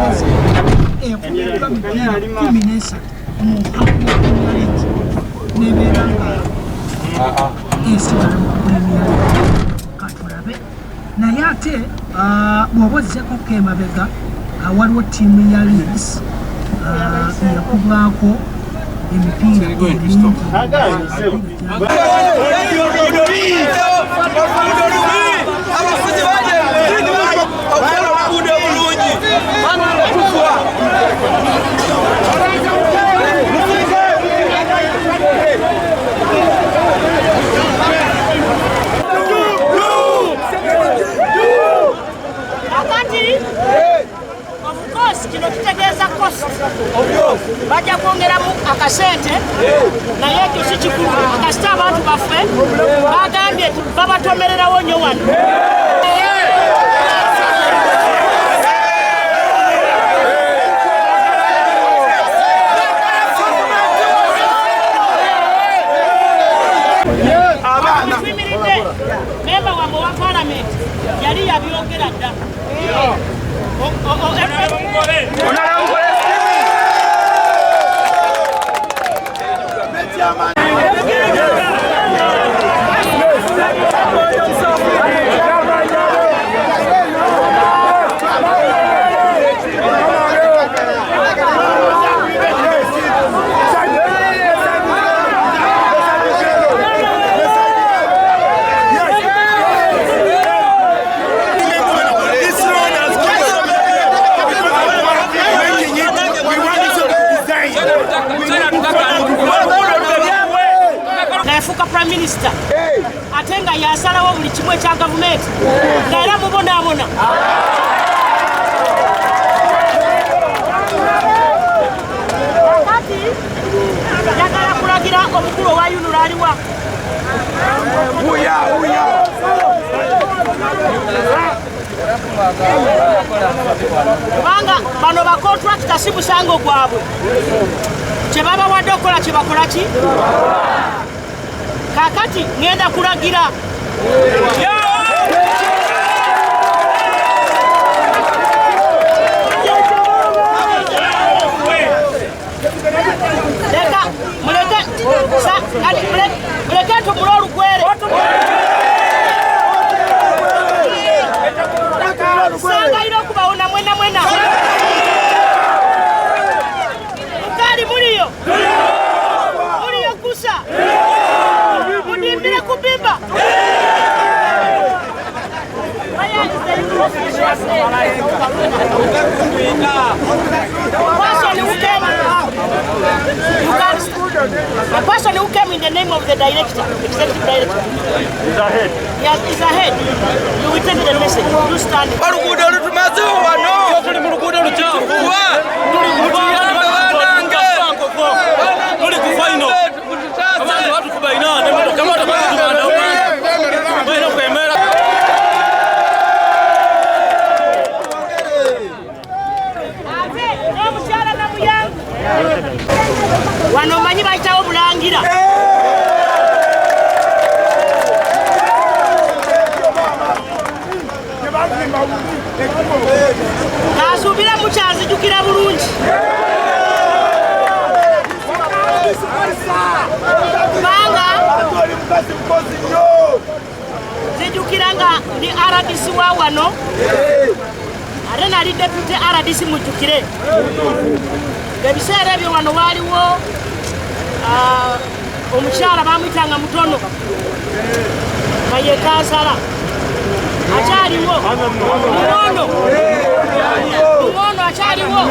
Bungereza eyakubiddwa mipiira 13 mu Hakumaleki nebeera nga esigala mu Premier katulabe naye ate bw'oba ozzeko emabega waliwo ttiimu ya Leeds yakubaako emipiira emingi kino kitegeeza cost bajja kwongeramu akasente naye ekyo si kikulu akasita abantu baffe bagambye nti babatomererawo nnyo wano memba wamwe wa palamenti yali yabyogera dda yafuuka prime minister ate nga yasalawo buli kimu ekya gavumenti nga era mubonaabona kati yagala kulagira omukulu owa yunula aliwa kubanga bano bakontrakita si musango gwabwe kye babawadde okukola kye bakola ki kakati ngenda kulagira leka muleke tumule olugwere sangaire okubawona mwena mwena mukali muliyo kusa mudimbire kubimba a person who came in the name of the director, executive director. Yes, is ahead. You will take the message. You stand. Wano manyi bayitawo bulangira kasuubira mukyanzijukira bulungi kubanga zijukira nga ndi RDC wa wano ate nali deputy RDC mujjukire ebiseera ebyo wano waaliwo omukyala bamuyitanga mutono nga ye kansala akyaliwo lumono akyaliwo